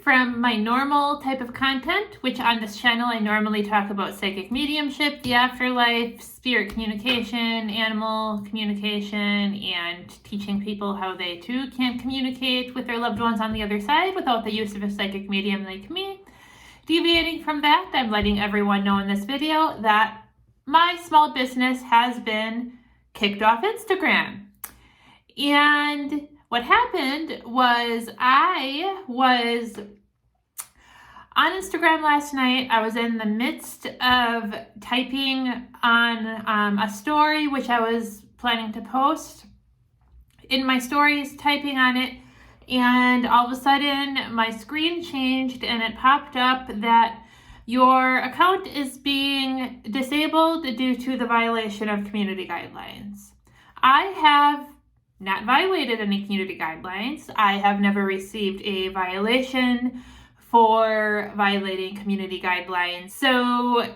from my normal type of content, which on this channel I normally talk about psychic mediumship, the afterlife, spirit communication, animal communication, and teaching people how they too can communicate with their loved ones on the other side without the use of a psychic medium like me. Deviating from that, I'm letting everyone know in this video that my small business has been kicked off Instagram. And what happened was I was on Instagram last night. I was in the midst of typing on a story, which I was planning to post. In my stories, typing on it, and all of a sudden my screen changed and it popped up that your account is being disabled due to the violation of community guidelines. I have not violated any community guidelines. I have never received a violation for violating community guidelines. So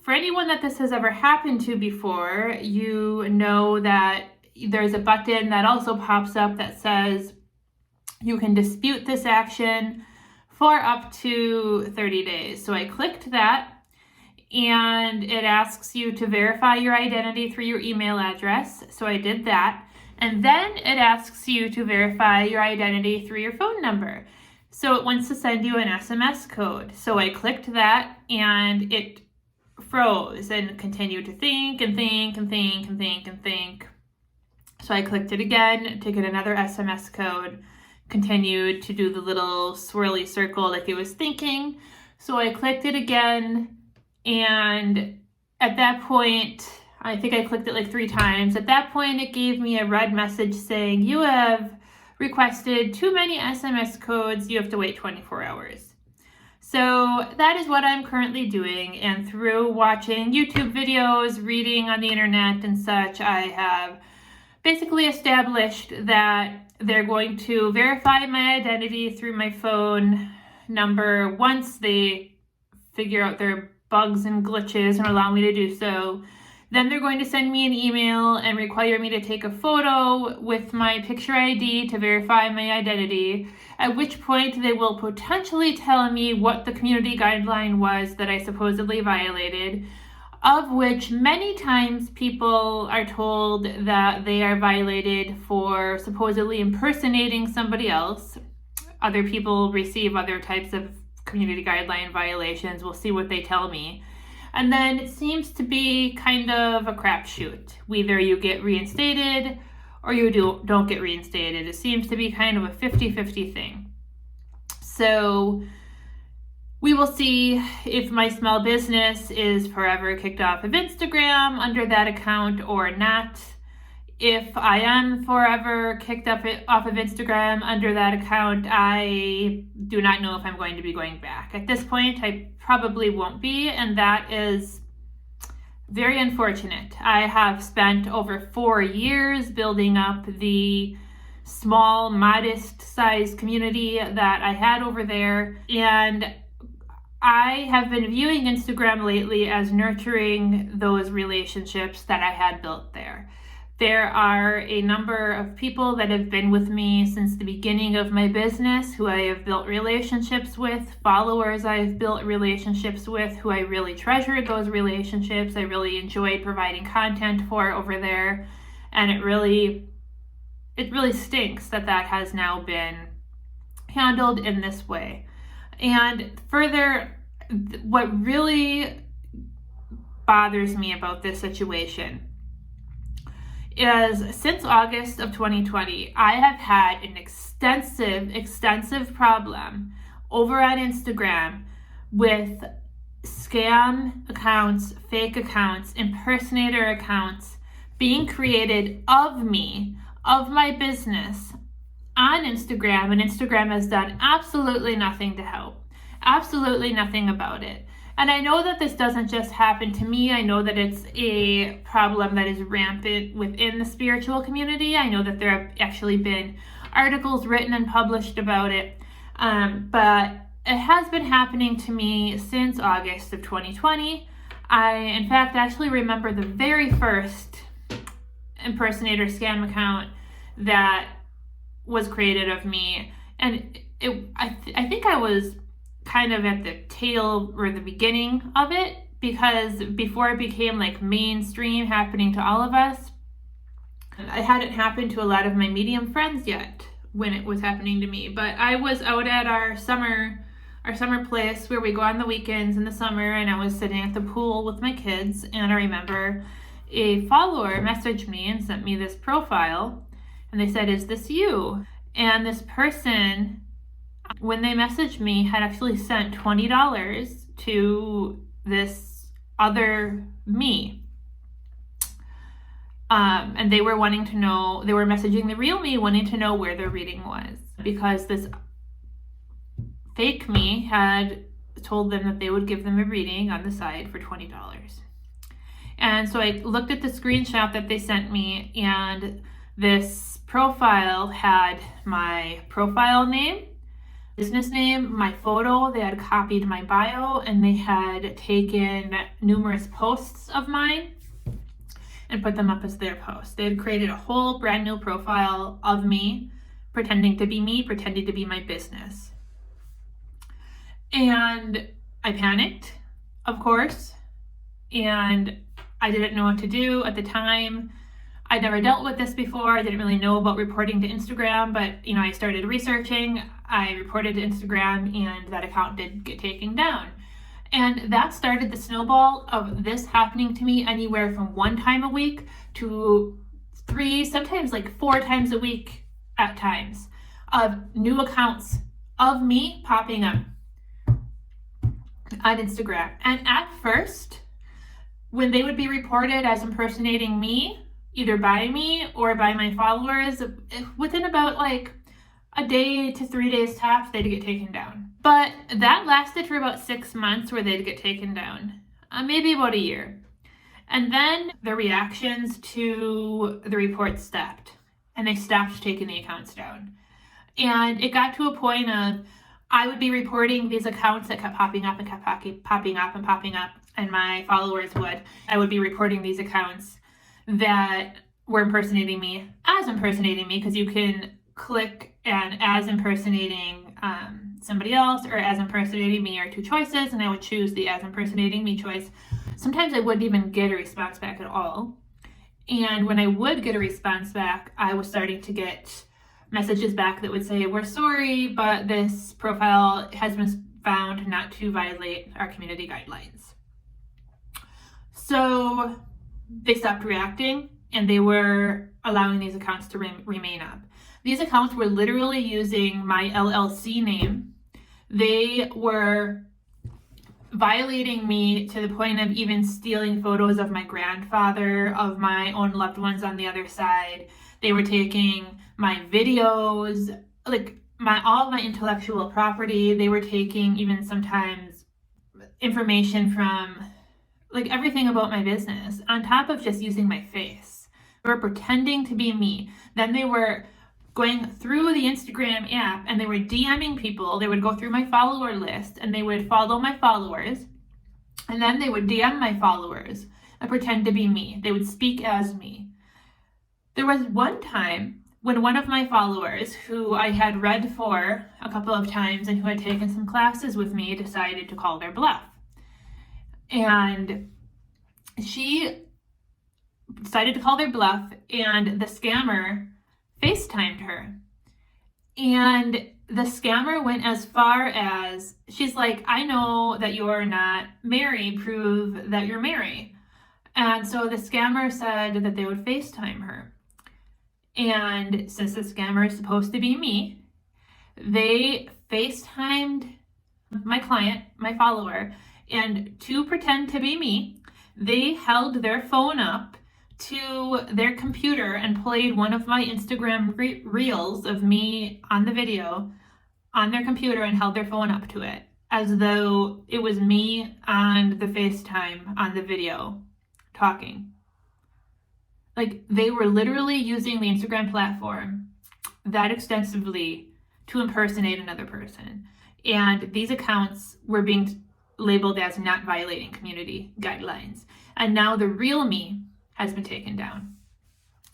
for anyone that this has ever happened to before, you know that there's a button that also pops up that says you can dispute this action for up to 30 days. So I clicked that, and it asks you to verify your identity through your email address. So I did that. And then it asks you to verify your identity through your phone number. So it wants to send you an SMS code. So I clicked that, and it froze and continued to think and think and think and think and think. So I clicked it again to get another SMS code, continued to do the little swirly circle like it was thinking. So I clicked it again, and at that point, I think I clicked it like 3 times. At that point, it gave me a red message saying, you have requested too many SMS codes. You have to wait 24 hours. So that is what I'm currently doing. And through watching YouTube videos, reading on the internet and such, I have basically established that they're going to verify my identity through my phone number once they figure out their bugs and glitches and allow me to do so. Then they're going to send me an email and require me to take a photo with my picture ID to verify my identity, at which point they will potentially tell me what the community guideline was that I supposedly violated, of which many times people are told that they are violated for supposedly impersonating somebody else. Other people receive other types of community guideline violations. We'll see what they tell me. And then it seems to be kind of a crapshoot. Either you get reinstated or you don't get reinstated. It seems to be kind of a 50-50 thing. So we will see if my small business is forever kicked off of Instagram under that account or not. If I am forever kicked off of Instagram under that account, I do not know if I'm going to be going back. At this point, I probably won't be, and that is very unfortunate. I have spent over 4 years building up the small, modest-sized community that I had over there, and I have been viewing Instagram lately as nurturing those relationships that I had built there. There are a number of people that have been with me since the beginning of my business who I have built relationships with, followers I've built relationships with, who I really treasured those relationships. I really enjoyed providing content for over there. And it really stinks that that has now been handled in this way. And further, what really bothers me about this situation is since August of 2020, I have had an extensive problem over on Instagram with scam accounts, fake accounts, impersonator accounts being created of me, of my business on Instagram, and Instagram has done absolutely nothing to help, absolutely nothing about it. And I know that this doesn't just happen to me. I know that it's a problem that is rampant within the spiritual community. I know that there have actually been articles written and published about it. But it has been happening to me since August of 2020. I, in fact, actually remember the very first impersonator scam account that was created of me. And I think I was kind of at the tail or the beginning of it, because before it became like mainstream happening to all of us, it hadn't happened to a lot of my medium friends yet when it was happening to me. But I was out at our summer place where we go on the weekends in the summer, and I was sitting at the pool with my kids, and I remember a follower messaged me and sent me this profile, and they said, "Is this you?" And this person, when they messaged me, had actually sent $20 to this other me. And they were wanting to know, they were messaging the real me, wanting to know where their reading was, because this fake me had told them that they would give them a reading on the side for $20. And so I looked at the screenshot that they sent me, and this profile had my profile name, business name, my photo. They had copied my bio, and they had taken numerous posts of mine and put them up as their posts. They had created a whole brand new profile of me, pretending to be me, pretending to be my business. And I panicked, of course, and I didn't know what to do at the time. I'd never dealt with this before. I didn't really know about reporting to Instagram, but I started researching. I reported to Instagram, and that account did get taken down. And that started the snowball of this happening to me anywhere from 1 time a week to 3, sometimes like 4 times a week at times, of new accounts of me popping up on Instagram. And at first, when they would be reported as impersonating me, either by me or by my followers, within about like a day to 3 days tops, they'd get taken down. But that lasted for about 6 months where they'd get taken down, maybe about a year. And then the reactions to the reports stopped, and they stopped taking the accounts down. And it got to a point of, I would be reporting these accounts that kept popping up and kept popping up and popping up, and my followers would. I would be reporting these accounts that were impersonating me, because you can click and as impersonating somebody else or as impersonating me are 2 choices, and I would choose the as impersonating me choice. Sometimes I wouldn't even get a response back at all. And when I would get a response back, I was starting to get messages back that would say, "We're sorry, but this profile has been found not to violate our community guidelines." So they stopped reacting, and they were allowing these accounts to remain up. These accounts were literally using my LLC name. They were violating me to the point of even stealing photos of my grandfather, of my own loved ones on the other side. They were taking my videos, like all of my intellectual property. They were taking even sometimes information from like everything about my business, on top of just using my face. They were pretending to be me. Then they were going through the Instagram app, and they were DMing people. They would go through my follower list, and they would follow my followers, and then they would DM my followers and pretend to be me. They would speak as me. There was one time when one of my followers, who I had read for a couple of times and who had taken some classes with me, decided to call their bluff. And she decided to call their bluff, and the scammer FaceTimed her. And the scammer went as far as, she's like, "I know that you're not Mary, prove that you're Mary." And so the scammer said that they would FaceTime her. And since the scammer is supposed to be me, they FaceTimed my client, my follower, and to pretend to be me, they held their phone up to their computer and played one of my Instagram reels of me on the video on their computer and held their phone up to it as though it was me on the FaceTime on the video talking. Like, they were literally using the Instagram platform that extensively to impersonate another person. And these accounts were being labeled as not violating community guidelines. And now the real me has been taken down.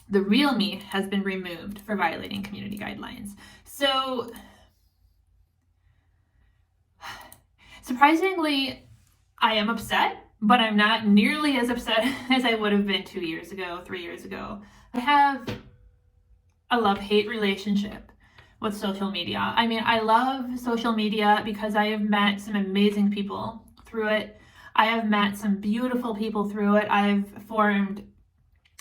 The real me has been removed for violating community guidelines. So Surprisingly, I am upset, but I'm not nearly as upset as I would have been 2 years ago, 3 years ago. I have a love-hate relationship with social media. I mean, I love social media because I have met some amazing people through it. I have met some beautiful people through it. I've formed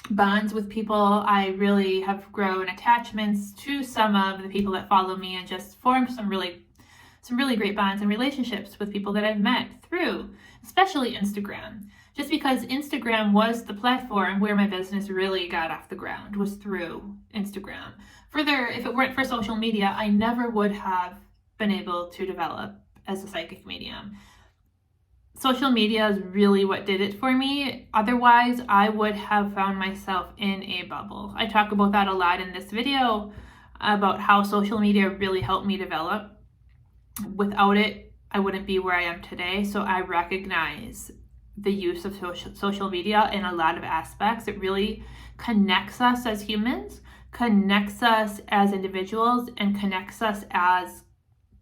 bonds with people. I really have grown attachments to some of the people that follow me and just formed some really great bonds and relationships with people that I've met through, especially Instagram. Just because Instagram was the platform where my business really got off the ground, was through Instagram. Further, if it weren't for social media, I never would have been able to develop as a psychic medium. Social media is really what did it for me. Otherwise, I would have found myself in a bubble. I talk about that a lot in this video, about how social media really helped me develop. Without it, I wouldn't be where I am today. So I recognize the use of social media in a lot of aspects. It really connects us as humans, connects us as individuals, and connects us as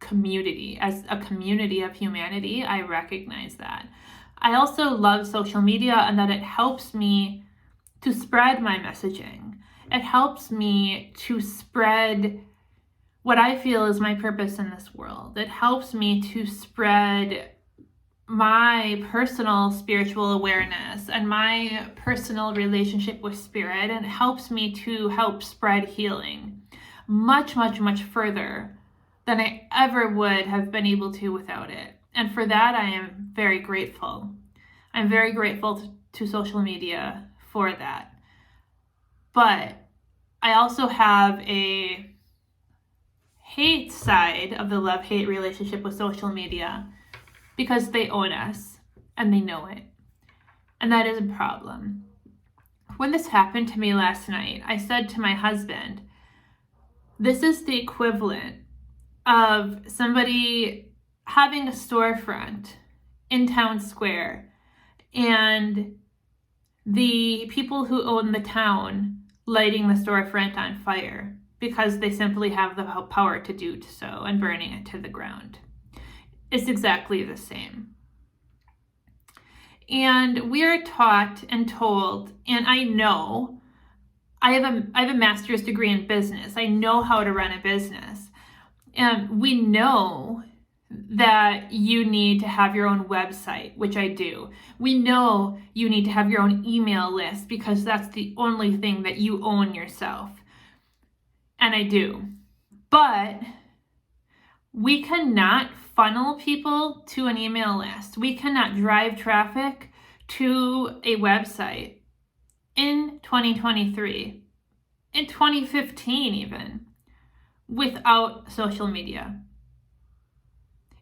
community, as a community of humanity. I recognize that. I also love social media and that it helps me to spread my messaging. It helps me to spread what I feel is my purpose in this world. It helps me to spread my personal spiritual awareness and my personal relationship with spirit, and it helps me to help spread healing much, much, much further than I ever would have been able to without it. And for that, I am very grateful. I'm very grateful to social media for that. But I also have a hate side of the love-hate relationship with social media because they own us and they know it. And that is a problem. When this happened to me last night, I said to my husband, this is the equivalent of somebody having a storefront in town square and the people who own the town lighting the storefront on fire because they simply have the power to do so and burning it to the ground. It's exactly the same. And we are taught and told, and I know, I have a master's degree in business. I know how to run a business. And we know that you need to have your own website, which I do. We know you need to have your own email list because that's the only thing that you own yourself. And I do. But we cannot funnel people to an email list. We cannot drive traffic to a website in 2023, in 2015 even, without social media.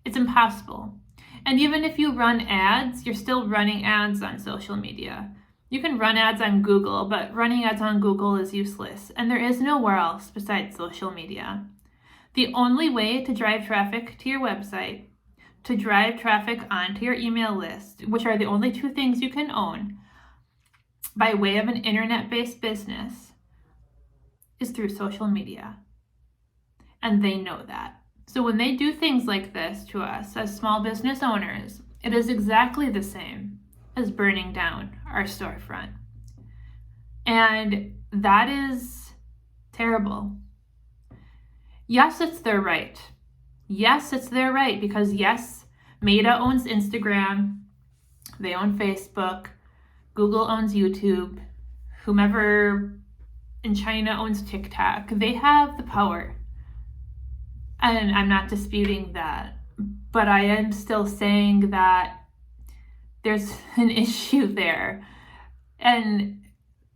It's impossible. And even if you run ads, you're still running ads on social media. You can run ads on Google, but running ads on Google is useless. And there is nowhere else besides social media. The only way to drive traffic to your website, to drive traffic onto your email list, which are the only two things you can own by way of an internet-based business, is through social media. And they know that. So when they do things like this to us as small business owners, it is exactly the same as burning down our storefront. And that is terrible. Yes, it's their right. Yes, it's their right because yes, Meta owns Instagram, they own Facebook, Google owns YouTube, whomever in China owns TikTok. They have the power. And I'm not disputing that, but I am still saying that there's an issue there. And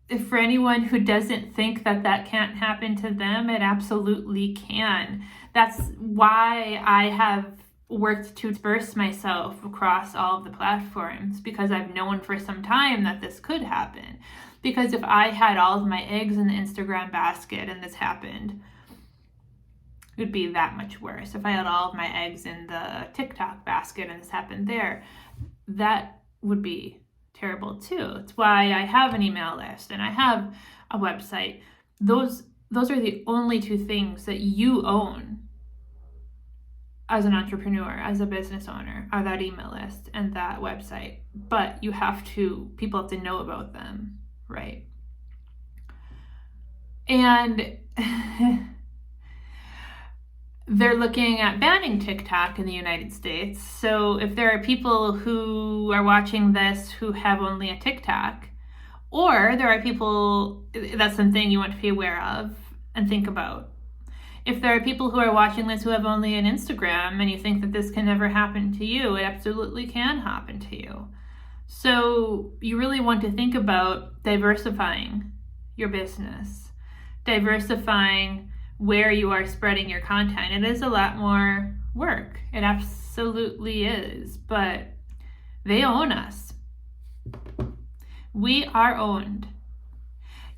if for anyone who doesn't think that that can't happen to them, it absolutely can. That's why I have worked to disperse myself across all of the platforms, because I've known for some time that this could happen. Because if I had all of my eggs in the Instagram basket and this happened, it would be that much worse. If I had all of my eggs in the TikTok basket and this happened there, that would be terrible too. It's why I have an email list and I have a website. Those are the only two things that you own. as an entrepreneur, as a business owner, are that email list and that website. But people have to know about them, right? And they're looking at banning TikTok in the United States. So if there are people who are watching this who have only a TikTok, or there are people, that's something you want to be aware of and think about. If there are people who are watching this who have only an Instagram and you think that this can never happen to you, it absolutely can happen to you. So you really want to think about diversifying your business, diversifying where you are spreading your content. It is a lot more work. It absolutely is, but they own us. We are owned.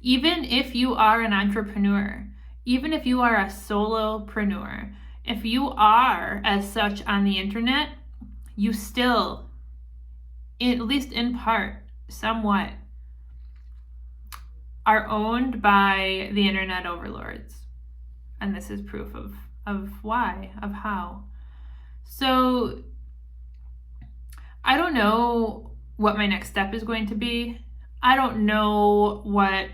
Even if you are an entrepreneur, even if you are a solopreneur, if you are as such on the internet, you still, at least in part, somewhat, are owned by the internet overlords. And this is proof of why, of how. So I don't know what my next step is going to be. I don't know what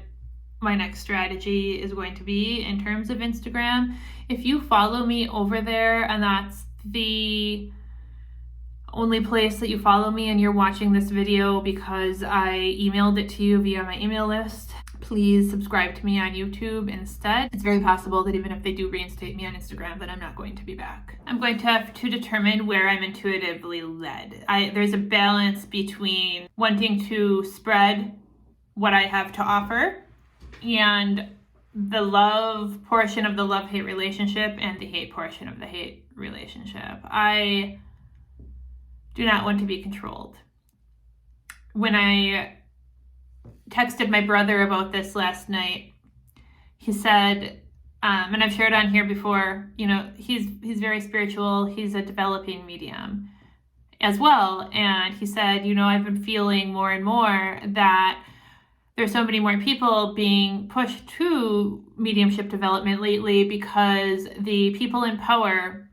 my next strategy is going to be in terms of Instagram. If you follow me over there and that's the only place that you follow me and you're watching this video because I emailed it to you via my email list, please subscribe to me on YouTube instead. It's very possible that even if they do reinstate me on Instagram, that I'm not going to be back. I'm going to have to determine where I'm intuitively led. There's a balance between wanting to spread what I have to offer and the love portion of the love-hate relationship and the hate portion of the hate relationship. I do not want to be controlled. When I texted my brother about this last night, he said, and I've shared on here before, he's very spiritual. He's a developing medium as well. And he said, I've been feeling more and more that there's so many more people being pushed to mediumship development lately because the people in power,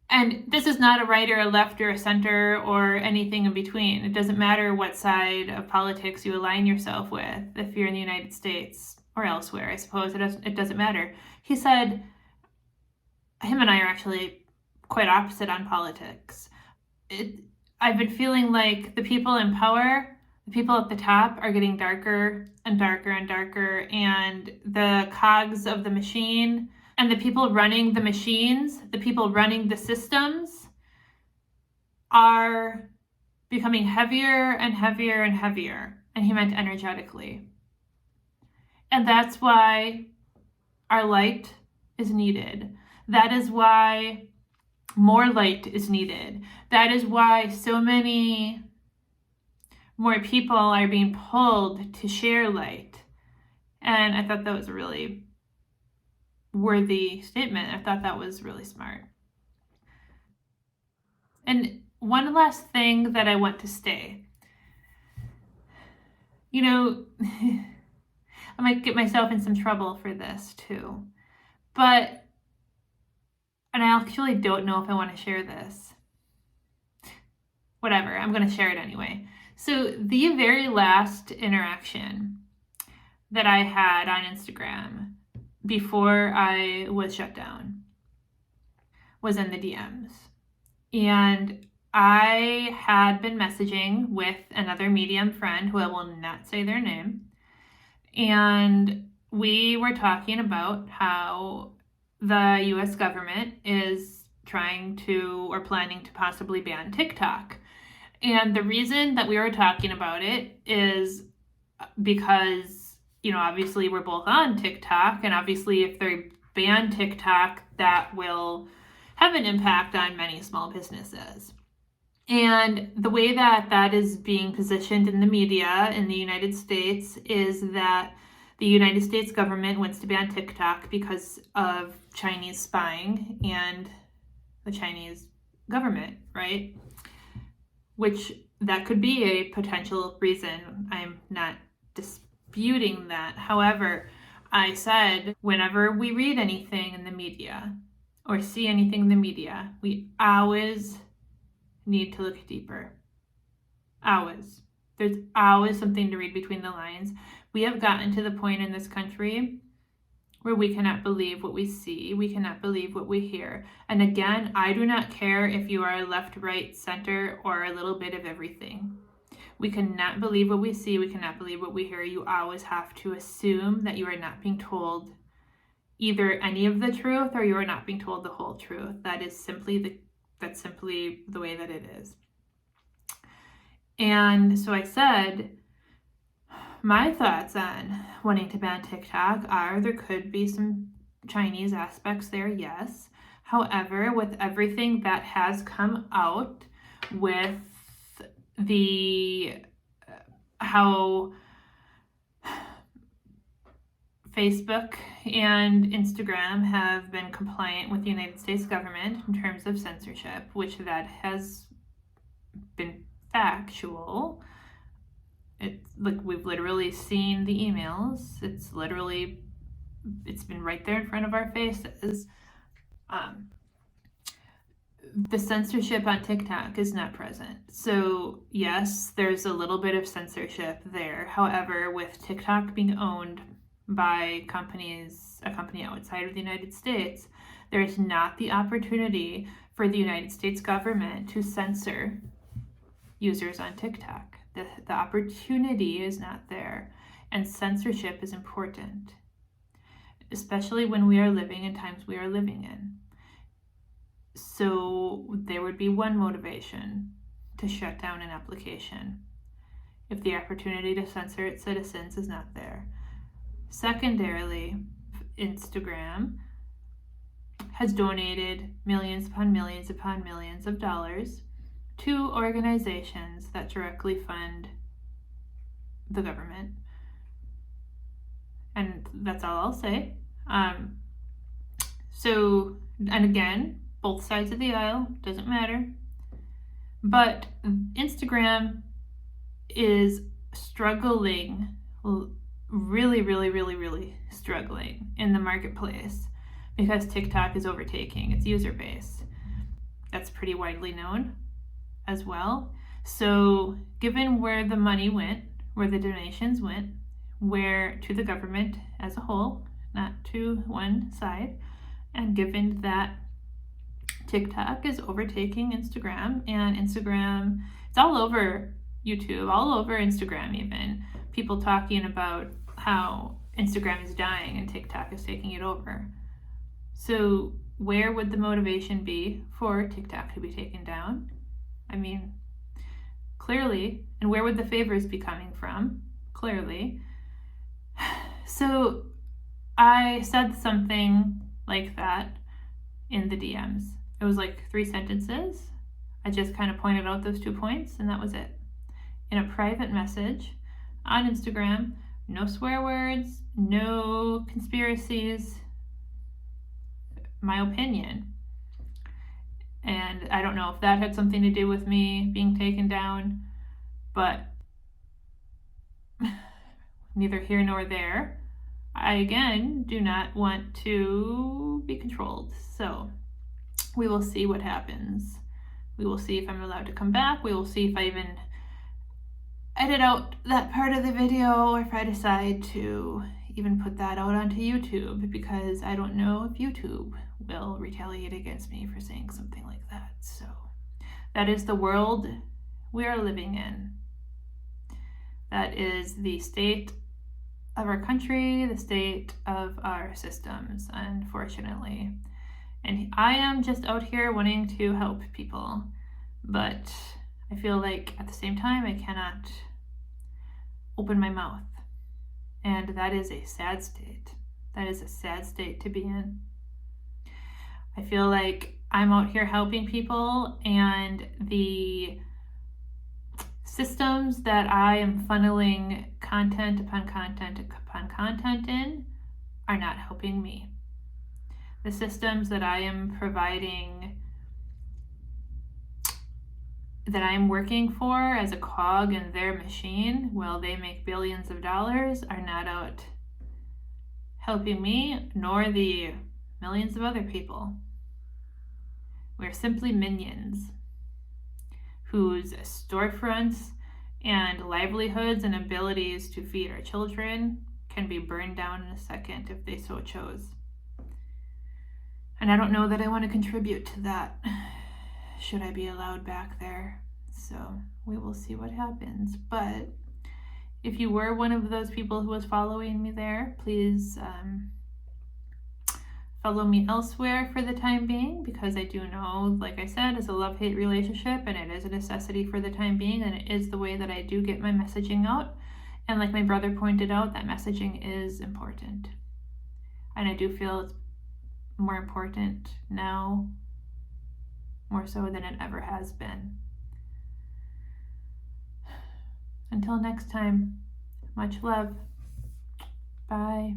and this is not a right or a left or a center or anything in between. It doesn't matter what side of politics you align yourself with if you're in the United States or elsewhere, I suppose. It doesn't matter. He said, him and I are actually quite opposite on politics. I've been feeling like the people in power, the people at the top, are getting darker and darker and darker, and the cogs of the machine and the people running the machines, the people running the systems, are becoming heavier and heavier and heavier. And he meant energetically. And that's why our light is needed. That is why more light is needed. That is why so many more people are being pulled to share light. And I thought that was a really worthy statement. I thought that was really smart. And one last thing that I want to say. I might get myself in some trouble for this too. And I actually don't know if I want to share this. Whatever, I'm going to share it anyway. So the very last interaction that I had on Instagram before I was shut down was in the DMs. And I had been messaging with another medium friend who I will not say their name. And we were talking about how the US government is trying to or planning to possibly ban TikTok. And the reason that we were talking about it is because, obviously we're both on TikTok, and obviously if they ban TikTok, that will have an impact on many small businesses. And the way that that is being positioned in the media in the United States is that the United States government wants to ban TikTok because of Chinese spying and the Chinese government, right? Which that could be a potential reason. I'm not disputing that. However, I said whenever we read anything in the media, or see anything in the media, we always need to look deeper. Always. There's always something to read between the lines. We have gotten to the point in this country where we cannot believe what we see. We cannot believe what we hear. And again, I do not care if you are left, right, center, or a little bit of everything. We cannot believe what we see. We cannot believe what we hear. You always have to assume that you are not being told either any of the truth, or you are not being told the whole truth. That's simply the way that it is. And so I said, my thoughts on wanting to ban TikTok are there could be some Chinese aspects there, yes. However, with everything that has come out with how Facebook and Instagram have been compliant with the United States government in terms of censorship, which that has been factual. It's like we've literally seen the emails. It's been right there in front of our faces. The censorship on TikTok is not present. So yes, there's a little bit of censorship there. However, with TikTok being owned by a company outside of the United States, there is not the opportunity for the United States government to censor users on TikTok. The opportunity is not there, and censorship is important, especially when we are living in times we are living in. So there would be one motivation to shut down an application if the opportunity to censor its citizens is not there. Secondarily, Instagram has donated millions upon millions upon millions of dollars to organizations that directly fund the government. And that's all I'll say. And again, both sides of the aisle, doesn't matter. But Instagram is struggling, really struggling in the marketplace because TikTok is overtaking its user base. That's pretty widely known as well. So given where the money went, where the donations went, where to the government as a whole, not to one side, and given that TikTok is overtaking Instagram, and Instagram, it's all over YouTube, all over Instagram even, people talking about how Instagram is dying and TikTok is taking it over. So where would the motivation be for TikTok to be taken down? I mean, clearly, and where would the favors be coming from? Clearly. So I said something like that in the DMs. It was like 3 sentences. I just kind of pointed out those 2 points, and that was it. In a private message on Instagram, no swear words, no conspiracies, my opinion. And I don't know if that had something to do with me being taken down, but neither here nor there. I, again, do not want to be controlled. So we will see what happens. We will see if I'm allowed to come back. We will see if I even edit out that part of the video, or if I decide to even put that out onto YouTube, because I don't know if YouTube will retaliate against me for saying something like that. So that is the world we are living in. That is the state of our country, the state of our systems, unfortunately. And I am just out here wanting to help people, but I feel like at the same time I cannot open my mouth. And that is a sad state. That is a sad state to be in. I feel like I'm out here helping people, and the systems that I am funneling content upon content upon content in are not helping me. The systems that I am providing, that I am working for as a cog in their machine while they make billions of dollars, are not out helping me, nor the millions of other people. We're simply minions whose storefronts and livelihoods and abilities to feed our children can be burned down in a second if they so chose. And I don't know that I want to contribute to that, should I be allowed back there. So we will see what happens. But if you were one of those people who was following me there, please follow me elsewhere for the time being, because I do know, like I said, it's a love-hate relationship and it is a necessity for the time being, and it is the way that I do get my messaging out. And like my brother pointed out, that messaging is important. And I do feel it's more important now, more so than it ever has been. Until next time, much love. Bye.